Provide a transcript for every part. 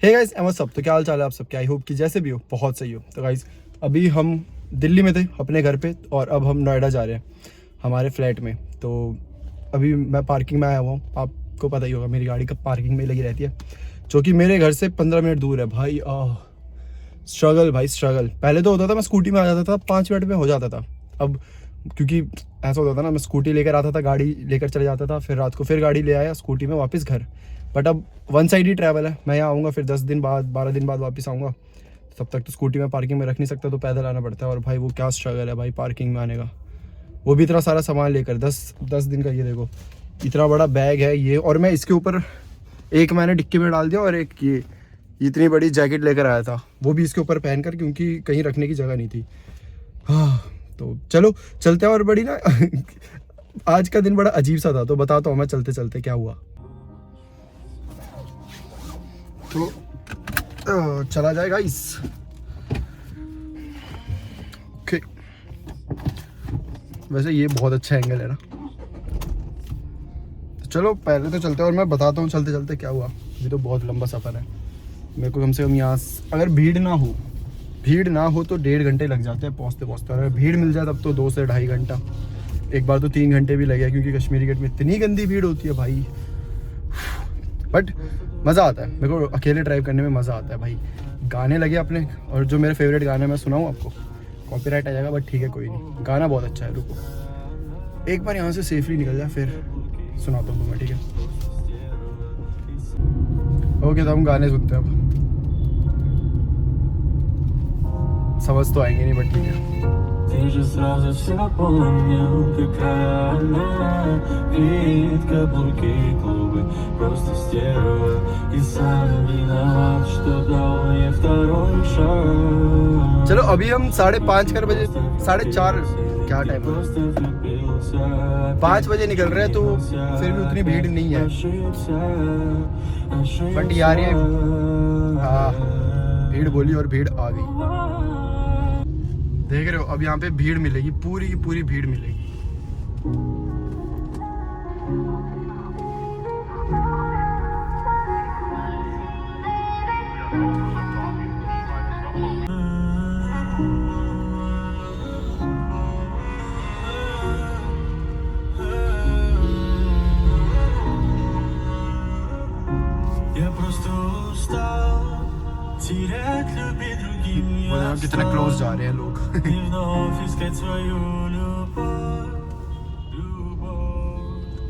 Hey guys M सब, तो क्या हाल चाल है आप सबके। आई होप कि जैसे भी हो बहुत सही हो। तो गाइस अभी हम दिल्ली में थे अपने घर पे और अब हम नोएडा जा रहे हैं हमारे फ्लैट में। तो अभी मैं पार्किंग में आया हुआ हूँ। आपको पता ही होगा मेरी गाड़ी कब पार्किंग में लगी रहती है, जो कि मेरे घर से 15 मिनट दूर है भाई। स्ट्रगल भाई स्ट्रगल। पहले तो होता था मैं स्कूटी में आ जाता था, 5 मिनट में हो जाता था। अब क्योंकि ऐसा होता था ना, मैं स्कूटी लेकर आता था, गाड़ी लेकर चले जाता था, फिर रात को फिर गाड़ी ले आया स्कूटी में वापस घर। बट अब वन साइड ही ट्रैवल है। मैं यहाँ आऊँगा, फिर 10 दिन बाद 12 दिन बाद वापस आऊँगा। तब तक तो स्कूटी में पार्किंग में रख नहीं सकता, तो पैदल आना पड़ता है। और भाई वो क्या स्ट्रगल है भाई पार्किंग में आने का, वो भी इतना सारा सामान लेकर। 10 दिन का ये देखो इतना बड़ा बैग है ये। और मैं इसके ऊपर एक मैंने डिक्की में डाल दिया और एक ये इतनी बड़ी जैकेट लेकर आया था, वो भी इसके ऊपर पहनकर, क्योंकि कहीं रखने की जगह नहीं थी। हाँ तो चलो चलते हैं। और बड़ी ना आज का दिन बड़ा अजीब सा था, तो बताता हूँ मैं चलते चलते क्या हुआ। तो चला जाएगा इस ओके। वैसे ये बहुत अच्छा एंगल है ना। तो चलो पहले तो चलते हैं और मैं बताता हूँ चलते चलते क्या हुआ। अभी तो बहुत लंबा सफ़र है मेरे को। कम से कम यहाँ अगर भीड़ ना हो तो 1.5 घंटे लग जाते हैं पहुँचते पहुँचते। और अगर भीड़ मिल जाए तब तो 2 से 2.5 घंटा। एक बार तो 3 घंटे भी लगे, क्योंकि कश्मीरी गेट में इतनी गंदी भीड़ होती है भाई। बट मज़ा आता है मेरे को, अकेले ड्राइव करने में मज़ा आता है भाई। गाने लगे अपने, और जो मेरे फेवरेट गाने मैं सुनाऊँ आपको, कॉपीराइट आ जाएगा बट ठीक है कोई नहीं। गाना बहुत अच्छा है। रुको एक बार यहाँ से सेफली निकल जाए फिर सुनाता हूँ मैं, ठीक है। ओके तो हम गाने सुनते हैं। अब समझ तो आएंगे नहीं बट ठीक है। Ты же сразу все понял, какая она. Вид, каблуки, клубы, просто стерва. И сам виноват, что дал мне второй шаг. चलो अभी हम 5:30 बजे 4:30 क्या टाइम है, 5 बजे निकल रहे हैं, तो फिर भी उतनी भीड़ नहीं है। बट यार ये भीड़ बोली और भीड़ आ गई। देख रहे हो अब यहाँ पे भीड़ मिलेगी, पूरी की पूरी भीड़ मिलेगी। कितने क्लोज जा रहे हैं लोग।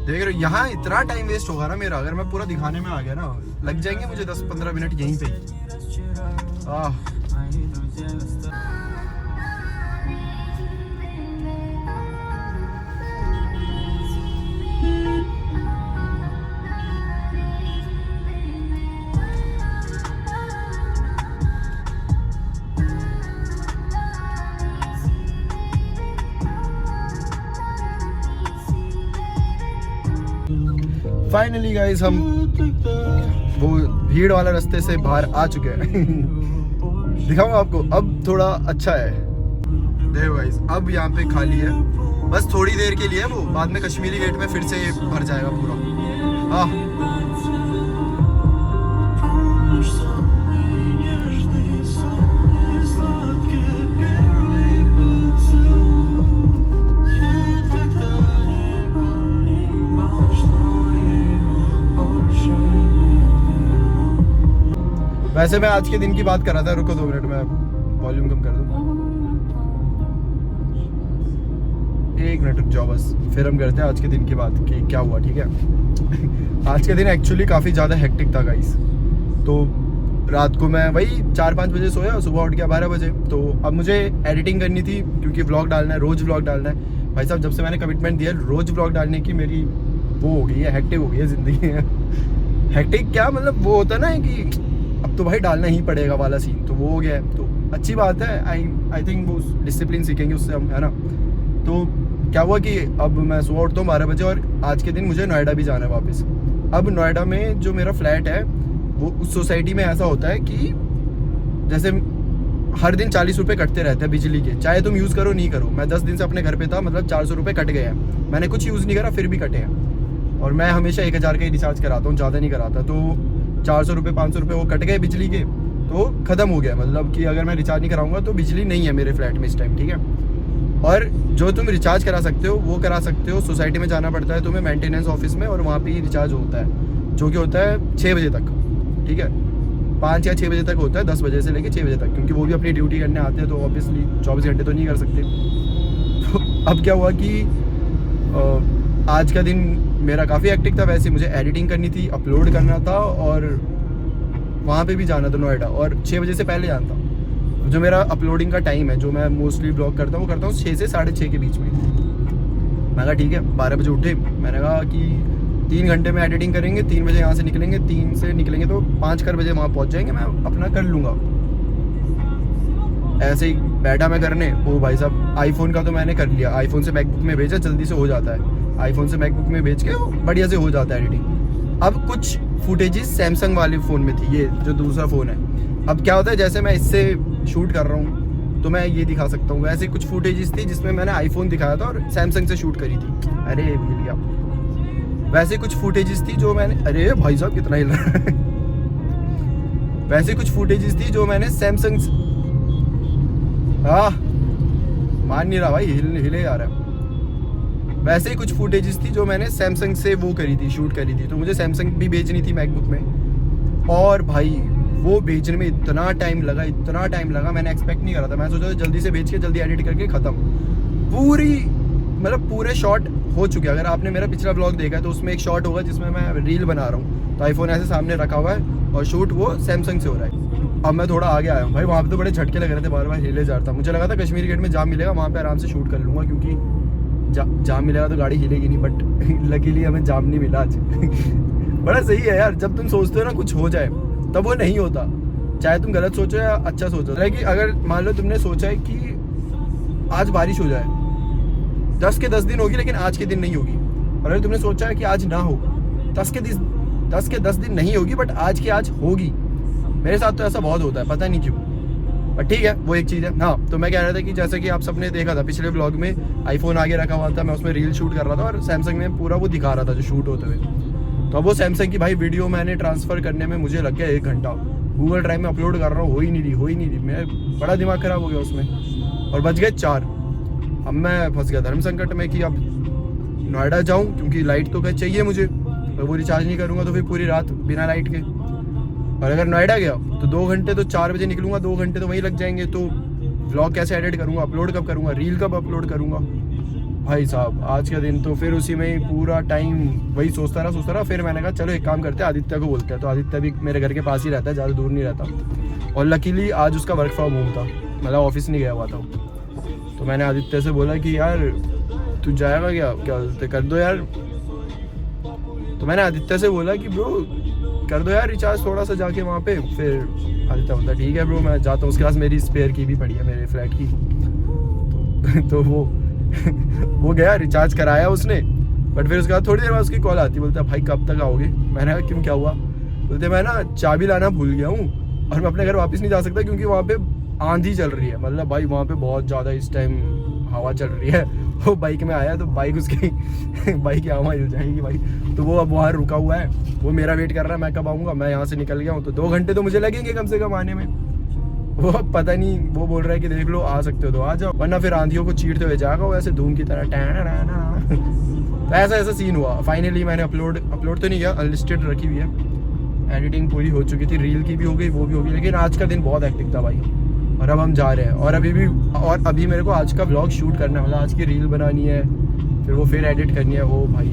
देख रहे हो यहाँ इतना टाइम वेस्ट होगा ना मेरा, अगर मैं पूरा दिखाने में आ गया ना, लग जाएंगे मुझे 10-15 मिनट यहीं पे। फाइनली गाइस हम वो भीड़ वाला रास्ते से बाहर आ चुके हैं। दिखाऊंगा आपको, अब थोड़ा अच्छा है। देखो गाइस अब यहाँ पे खाली है, बस थोड़ी देर के लिए। वो बाद में कश्मीरी गेट में फिर से भर जाएगा पूरा। वैसे मैं आज के दिन की बात कर रहा था। रुको 2 मिनट में वॉल्यूम कम कर दूँ। 1 मिनट रुक जाओ बस, फिर हम करते हैं आज के दिन की बात कि क्या हुआ, ठीक है। आज का दिन एक्चुअली काफ़ी ज़्यादा हेक्टिक था गाइस। तो रात को मैं वही 4-5 बजे सोया, सुबह उठ गया 12 बजे। तो अब मुझे एडिटिंग करनी थी, क्योंकि व्लॉग डालना है, रोज़ व्लॉग डालना है भाई साहब। जब से मैंने कमिटमेंट दिया रोज़ व्लॉग डालने की, मेरी वो हो गई है, हेक्टिक हो गई है ज़िंदगी। हेक्टिक क्या मतलब, वो होता ना कि अब तो भाई डालना ही पड़ेगा वाला सीन, तो वो हो गया है। तो अच्छी बात है, आई थिंक वो डिसिप्लिन सीखेंगे उससे हम, है ना। तो क्या हुआ कि अब मैं सुबह उठता हूँ 12 बजे, और आज के दिन मुझे नोएडा भी जाना है वापस। अब नोएडा में जो मेरा फ्लैट है, वो उस सोसाइटी में ऐसा होता है कि जैसे हर दिन 40 रुपये कटते रहते हैं बिजली के, चाहे तुम यूज़ करो नहीं करो। मैं 10 दिन से अपने घर पे था, मतलब 400 रुपये कट गए हैं। मैंने कुछ यूज़ नहीं करा फिर भी कटे हैं। और मैं हमेशा 1000 का ही रिचार्ज कराता हूँ, ज़्यादा नहीं कराता। तो 400 रुपये 500 रुपये वो कट गए बिजली के, तो ख़त्म हो गया। मतलब कि अगर मैं रिचार्ज नहीं कराऊंगा तो बिजली नहीं है मेरे फ्लैट में इस टाइम, ठीक है। और जो तुम रिचार्ज करा सकते हो वो करा सकते हो, सोसाइटी में जाना पड़ता है तुम्हें मेंटेनेंस ऑफिस में, और वहाँ पे ही रिचार्ज होता है, जो कि होता है 6 बजे तक, ठीक है। 5 या 6 बजे तक होता है, 10 बजे से लेके 6 बजे तक, क्योंकि वो भी अपनी ड्यूटी करने आते हैं, तो ऑब्वियसली 24 घंटे तो नहीं कर सकते। तो अब क्या हुआ कि आज का दिन मेरा काफ़ी एक्टिव था। वैसे मुझे एडिटिंग करनी थी, अपलोड करना था, और वहाँ पे भी जाना था नोएडा, और 6 बजे से पहले जाना था। जो मेरा अपलोडिंग का टाइम है, जो मैं मोस्टली ब्लॉग करता हूँ, 6 से 6:30 के बीच में। मैं कहा ठीक है, 12 बजे उठे, मैंने कहा कि 3 घंटे में एडिटिंग करेंगे, 3 बजे यहाँ से निकलेंगे, 3 से निकलेंगे तो 5 बजे वहाँ पहुँच जाएंगे, मैं अपना कर लूँगा। ऐसे ही बैठा मैं करने, ओ भाई साहब आईफोन का तो मैंने कर लिया, आईफोन से मैकबुक में भेजा, जल्दी से हो जाता है, आईफोन से मैकबुक में भेज के बढ़िया से हो जाता है एडिटिंग। अब कुछ फुटेजेस सैमसंग वाले फ़ोन में थी, ये जो दूसरा फ़ोन है। अब क्या होता है, जैसे मैं इससे शूट कर रहा हूँ तो मैं ये दिखा सकता हूँ, वैसे कुछ फुटेजेस थी जिसमें मैंने आईफोन दिखाया था और सैमसंग से शूट करी थी। अरे भूल गया, वैसे कुछ फुटेजेस थी जो मैंने, अरे भाई साहब कितना हिल रहा है वैसे कुछ फुटेजेस थी जो मैंने सैमसंग, मान नहीं रहा भाई, हिले जा रहा है। वैसे ही कुछ फुटेजेस थी जो मैंने सैमसंग से वो करी थी, शूट करी थी, तो मुझे सैमसंग भी भेजनी थी मैकबुक में, और भाई वो भेजने में इतना टाइम लगा, मैंने एक्सपेक्ट नहीं करा था। मैं सोचा था जल्दी से भेज के जल्दी एडिट करके ख़त्म, पूरे शॉट हो चुके। अगर आपने मेरा पिछला ब्लॉग देखा है तो उसमें एक शॉट होगा जिसमें मैं रील बना रहा हूँ, तो आईफोन ऐसे सामने रखा हुआ है और शूट वो सैमसंग से हो रहा है। अब मैं थोड़ा आगे आया हूँ भाई, वहाँ पे तो बड़े झटके लग रहे थे, बार बार हिले जा रहा था। मुझे लगा था कश्मीरी गेट में जाम मिलेगा, वहाँ पे आराम से शूट कर लूँगा, क्योंकि जाम मिलेगा तो गाड़ी हिलेगी नहीं, बट लकीली हमें जाम नहीं मिला आज बड़ा सही है यार, जब तुम सोचते हो ना कुछ हो जाए तब वो नहीं होता, चाहे तुम गलत सोचो या अच्छा सोचो। कि अगर मान लो तुमने सोचा है कि आज बारिश हो जाए, 10 के 10 दिन होगी लेकिन आज के दिन नहीं होगी, और अगर तुमने सोचा है कि आज ना हो, 10 के 10 दिन नहीं होगी, बट आज की आज होगी। मेरे साथ तो ऐसा बहुत होता है, पता नहीं क्यों, पर ठीक है, वो एक चीज़ है। हाँ, तो मैं कह रहा था कि जैसे कि आप सबने देखा था पिछले ब्लॉग में, आईफोन आगे रखा हुआ था, मैं उसमें रील शूट कर रहा था, और सैमसंग में पूरा वो दिखा रहा था जो शूट होते हुए। तो अब वो सैमसंग की भाई वीडियो मैंने ट्रांसफ़र करने में मुझे लग गया 1 घंटा। गूगल ड्राइव में अपलोड कर रहा हूँ, हो ही नहीं रही, मैं बड़ा दिमाग ख़राब हो गया उसमें, और बच गए 4। अब मैं फंस गया धर्म संकट में कि अब नोएडा जाऊँ, क्योंकि लाइट तो चाहिए मुझे, और वो रिचार्ज नहीं करूँगा तो फिर पूरी रात बिना लाइट के। और अगर नोएडा गया तो 2 घंटे तो 4 बजे निकलूँगा, 2 घंटे तो वहीं लग जाएंगे, तो व्लॉग कैसे एडिट करूँगा, अपलोड कब करूँगा, रील कब अपलोड करूँगा। भाई साहब आज का दिन तो फिर उसी में ही पूरा टाइम वही सोचता रहा। फिर मैंने कहा चलो एक काम करते हैं, आदित्य को बोलते हैं। तो आदित्य भी मेरे घर के पास ही रहता है, ज़्यादा दूर नहीं रहता, और लकीली आज उसका वर्क फ्रॉम होम था, मतलब ऑफिस नहीं गया हुआ था। तो मैंने आदित्य से बोला कि यार तू जाएगा क्या बोलते, कर दो यार। तो मैंने आदित्य से बोला कि ब्रो कर दो यार रिचार्ज थोड़ा सा जाके वहाँ पे। फिर आदित्य बोलता ठीक है ब्रो मैं जाता हूँ, उसके पास मेरी स्पेयर की भी पड़ी है मेरे फ्लैट की। तो वो गया, रिचार्ज कराया उसने, बट फिर उसके बाद थोड़ी देर बाद उसकी कॉल आती, बोलता भाई कब तक आओगे। मैंने कहा क्यों, क्या हुआ? बोलते मैं ना चाबी लाना भूल गया हूँ और मैं अपने घर वापस नहीं जा सकता, क्योंकि वहाँ पे आंधी चल रही है, मतलब भाई वहाँ पे बहुत ज़्यादा इस टाइम हवा चल रही है। वो बाइक में आया तो बाइक उसकी बाइक की हवा हिल जाएगी भाई। तो वो अब वहाँ रुका हुआ है, वो मेरा वेट कर रहा है, मैं कब आऊँगा। मैं यहाँ से निकल गया हूँ तो 2 घंटे तो मुझे लगेंगे कम से कम आने में। वो पता नहीं, वो बोल रहा है कि देख लो आ सकते हो तो आ जाओ, वरना फिर आंधियों को चीरते हुए जाएगा वो ऐसे धूम की तरह। तो ऐसा सीन हुआ। फाइनली मैंने अपलोड तो नहीं किया, अनलिस्टेड रखी हुई है। एडिटिंग पूरी हो चुकी थी, रील की भी हो गई, वो भी हो गई, लेकिन आज का दिन बहुत हेक्टिक था भाई। और अब हम जा रहे हैं, और अभी मेरे को आज का व्लॉग शूट करना है, मतलब आज की रील बनानी है, फिर वो फिर एडिट करनी है। वो भाई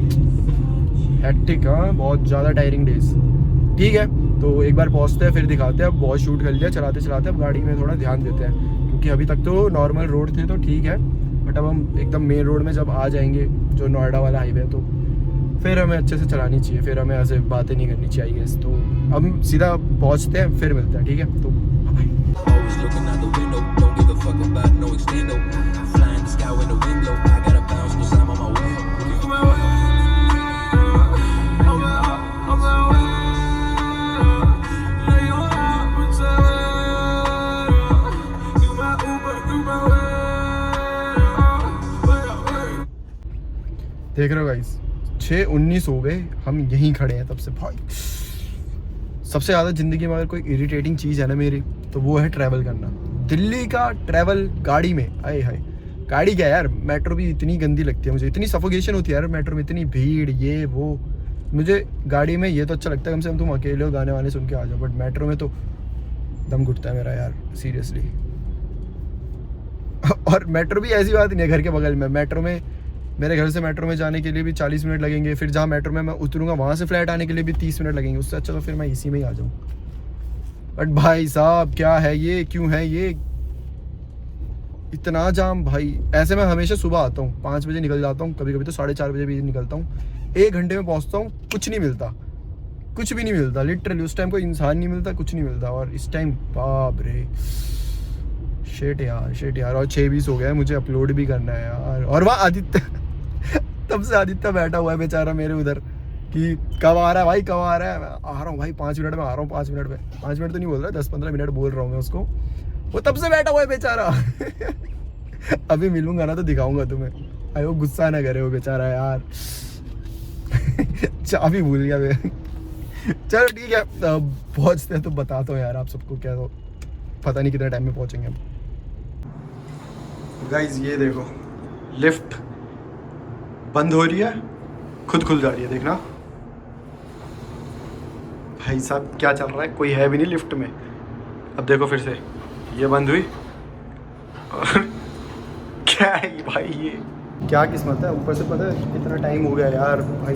हेक्टिक, हाँ बहुत ज़्यादा टायरिंग डेज। ठीक है, तो एक बार पहुँचते हैं फिर दिखाते हैं। अब बहुत शूट कर लिया चलाते चलाते, अब गाड़ी में थोड़ा ध्यान देते हैं, क्योंकि अभी तक तो नॉर्मल रोड थे तो ठीक है, बट अब हम एकदम मेन रोड में जब आ जाएंगे, जो नोएडा वाला हाईवे, तो फिर हमें अच्छे से चलानी चाहिए, फिर हमें ऐसे बातें नहीं करनी चाहिए। तो अब सीधा पहुँचते हैं, फिर मिलते हैं, ठीक है। तो देख रहे हो गाइस, 6:19 हो गए, हम यहीं खड़े हैं तब से। भाई सबसे ज़्यादा ज़िंदगी में अगर कोई इरिटेटिंग चीज़ है ना मेरी, तो वो है ट्रैवल करना। दिल्ली का ट्रैवल गाड़ी में, आए हाय, गाड़ी क्या यार, मेट्रो भी इतनी गंदी लगती है मुझे, इतनी सफोकेशन होती है यार मेट्रो में, इतनी भीड़, ये वो। मुझे गाड़ी में ये तो अच्छा लगता है, कम से कम तुम अकेले हो, गाने वाने सुन के आ जाओ, बट मेट्रो में तो दम घुटता है मेरा यार, सीरियसली। और मेट्रो भी ऐसी बात नहीं है घर के बगल में, मेट्रो में मेरे घर से मेट्रो में जाने के लिए भी 40 मिनट लगेंगे, फिर जहाँ मेट्रो में मैं उतरूँगा वहाँ से फ्लैट आने के लिए भी 30 मिनट लगेंगे, उससे अच्छा तो फिर मैं इसी में ही आ जाऊँ। बट भाई साहब क्या है ये, क्यों है ये इतना जाम भाई। ऐसे मैं हमेशा सुबह आता हूँ, 5 बजे निकल जाता हूँ, कभी कभी तो 4:30 बजे भी निकलता हूँ, 1 घंटे में पहुँचता हूँ, कुछ नहीं मिलता, कुछ भी नहीं मिलता लिटरली। उस टाइम कोई इंसान नहीं मिलता, कुछ नहीं मिलता। और इस टाइम बाप रे, शेट यार। और 6:20 हो गया है, मुझे अपलोड भी करना है यार। और वहाँ आदित्य तब से आदित्य बैठा हुआ है बेचारा मेरे उधर कि कब आ रहा है भाई, कब आ रहा है। मैं आ रहा हूँ भाई, 5 मिनट में आ रहा हूँ, 5 मिनट में। 5 मिनट तो नहीं बोल रहा, 10-15 मिनट बोल रहा हूँ मैं उसको, वो तब से बैठा हुआ है बेचारा। अभी मिलूंगा ना तो दिखाऊंगा तुम्हें, अरे वो गुस्सा ना करे वो बेचारा यार। चाबी भूल गया मैं। चलो ठीक है, पहुँचते हैं तो बताता हूँ यार आप सबको, क्या तो पता नहीं कितने टाइम में पहुँचेंगे हम। गाइज ये देखो, लिफ्ट बंद हो रही है, खुद खुल जा रही है, देखना भाई साहब क्या चल रहा है, कोई है भी नहीं लिफ्ट में। अब देखो फिर से ये बंद हुई, और क्या है ये भाई, ये क्या किस्मत है। ऊपर से पता है कितना टाइम हो गया यार भाई,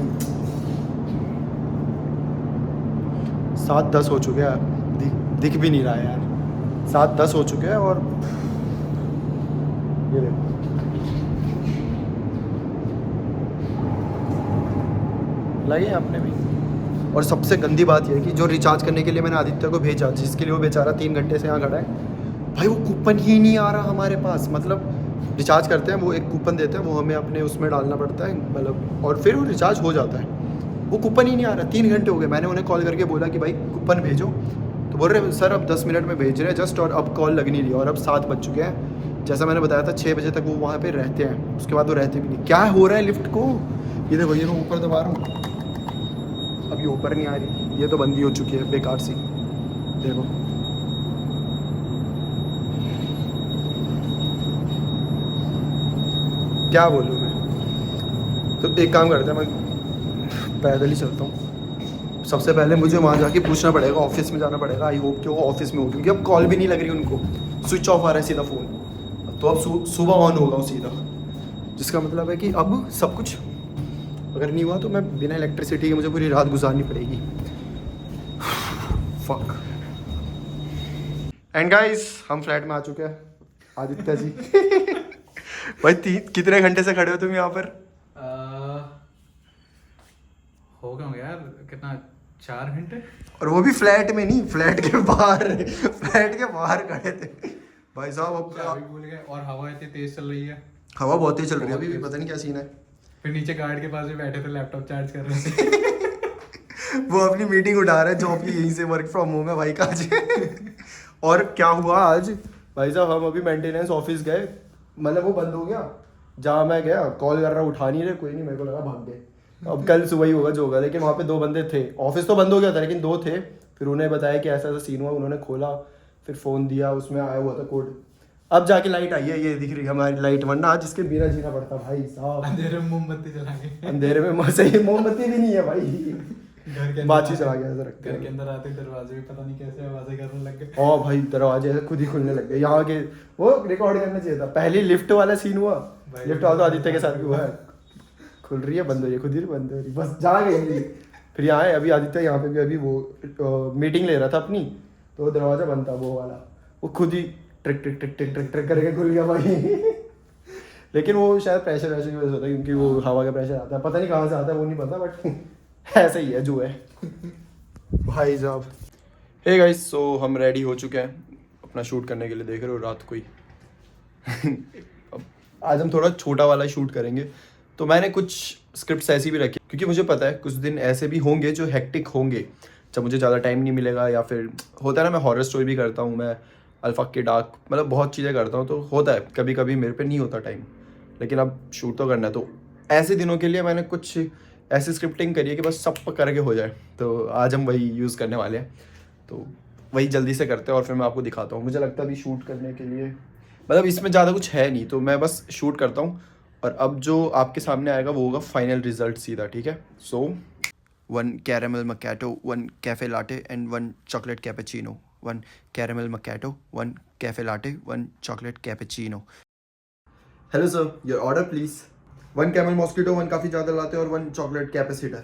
7:10 हो चुके हैं, दिख भी नहीं रहा है यार, 7:10 हो चुके हैं। और ये देखो लगे आपने भी। और सबसे गंदी बात यह है कि जो रिचार्ज करने के लिए मैंने आदित्य को भेजा, जिसके लिए वो बेचारा 3 घंटे से यहाँ खड़ा है, भाई वो कूपन ही नहीं आ रहा हमारे पास। मतलब रिचार्ज करते हैं, वो एक कूपन देते हैं, वो हमें अपने उसमें डालना पड़ता है, मतलब, और फिर वो रिचार्ज हो जाता है। वो कूपन ही नहीं आ रहा, 3 घंटे हो गए। मैंने उन्हें कॉल करके बोला कि भाई कूपन भेजो, तो बोल रहे सर अब 10 मिनट में भेज रहे हैं जस्ट, और अब कॉल लग नहीं रही। और अब 7 बज चुके हैं, जैसा मैंने बताया था 6 बजे तक वो वहाँ पे रहते हैं, उसके बाद वो रहते भी नहीं। क्या हो रहा है लिफ्ट को, ये देखो, ये मैं ऊपर दबा रहा हूँ, अभी ऊपर नहीं आ रही, ये तो बंदी हो चुकी है बेकार सी, देखो। क्या बोलूँ मैं, तो एक काम करते हैं, मैं पैदल ही चलता हूँ। सबसे पहले मुझे वहाँ जाके पूछना पड़ेगा, ऑफिस में जाना पड़ेगा। आई होप कि वो ऑफिस में हो, क्योंकि अब कॉल भी नहीं लग रही उनको, स्विच ऑफ आ रहा है सीधा फ़ोन। तो अब सुबह ऑन होगा वो सीधा, जिसका मतलब है कि अब सब कुछ अगर नहीं हुआ तो मैं बिना इलेक्ट्रिसिटी के मुझे पूरी रात गुजारनी पड़ेगी। फक। एंड गाइस हम फ्लैट में आ चुके हैं, आदित्य जी। भाई कितने घंटे से खड़े हो तुम यहाँ पर? हो गए यार, कितना, 4 घंटे। और वो भी फ्लैट में नहीं, फ्लैट के बाहर, फ्लैट के बाहर खड़े थे भाई साहब। अब चाबी भूल गए, और हवा इतनी तेज चल रही है, हवा बहुत तेज चल रही है अभी भी, पता नहीं क्या सीन है। फिर नीचे गार्ड के पास भी बैठे थे, लैपटॉप चार्ज कर रहे थे। वो अपनी मीटिंग उठा रहा है जॉब की, यहीं से वर्क फ्रॉम होम है भाई का आज। और क्या हुआ आज भाई साहब, हम अभी मेंटेनेंस ऑफिस गए, मतलब वो बंद हो गया। जहाँ मैं गया कॉल कर रहा, उठा नहीं रहे, कोई नहीं, मेरे को लगा भाग गए। अब कल सुबह ही होगा जो होगा, लेकिन वहाँ पे 2 बंदे थे। ऑफिस तो बंद हो गया था लेकिन 2 थे। फिर उन्हें बताया कि ऐसा ऐसा सीन हुआ, उन्होंने खोला, फिर फ़ोन दिया, उसमें आया हुआ था कोड। अब जाके लाइट आई है, ये दिख रही है हमारी लाइट, वरना आज इसके बिना जीना पड़ता भाई साहब। अंधेरे में मोमबत्ती जलाएंगे, अंधेरे में सही मोमबत्ती भी नहीं है भाई, घर के बातचीत चला गया ऐसा रखते घर के हैं। अंदर आते दरवाजे भी पता नहीं कैसे आवाजें करने लग गए। और भाई दरवाजे ऐसे खुद ही खुलने लग गए यहाँ के, वो रिकॉर्ड करना चाहिए था। पहले लिफ्ट वाला सीन हुआ, लिफ्ट वाला तो आदित्य के साथ भी हुआ है, खुल रही है, बंद हो रही है, खुद ही बंद हो रही, बस जा गई। फिर यहाँ है अभी आदित्य, यहाँ पे भी अभी वो मीटिंग ले रहा था अपनी, तो दरवाजा बंद था वो वाला, वो खुद ही trick trick trick trick trick trick करके खुल गया भाई। लेकिन वो शायद प्रेशर वैसे की वजह से होता है, क्योंकि वो हवा का प्रेशर आता है, पता नहीं कहाँ से आता है वो नहीं पता, बट ऐसा ही है जो है भाई साहब। हे गाइस, सो हम रेडी हो चुके हैं अपना शूट करने के लिए, देख रहे हो रात को ही। अब आज हम थोड़ा छोटा वाला शूट करेंगे, तो मैंने कुछ स्क्रिप्ट्स ऐसी भी रखी, क्योंकि मुझे पता है कुछ दिन ऐसे भी होंगे जो हेक्टिक होंगे, जब मुझे ज़्यादा टाइम नहीं मिलेगा, या फिर होता है ना, मैं हॉरर स्टोरी भी करता हूँ, मैं अल्फा के डार्क, मतलब बहुत चीज़ें करता हूँ, तो होता है कभी कभी मेरे पे नहीं होता टाइम, लेकिन अब शूट तो करना है। तो ऐसे दिनों के लिए मैंने कुछ ऐसी स्क्रिप्टिंग करिए कि बस सब करके हो जाए। तो आज हम वही यूज़ करने वाले हैं, तो वही जल्दी से करते हैं और फिर मैं आपको दिखाता हूँ। मुझे लगता है अभी शूट करने के लिए मतलब इसमें ज़्यादा कुछ है नहीं, तो मैं बस शूट करता हूँ और अब जो आपके सामने आएगा वो होगा फाइनल रिजल्ट सीधा, ठीक है। सो 1 caramel macchiato, 1 cafe latte and 1 chocolate cappuccino, 1 caramel macchiato, 1 cafe latte, 1 chocolate cappuccino. Hello sir, your order please. 1 caramel mosquito, 1 coffee ज़्यादा latte और 1 chocolate cappuccino.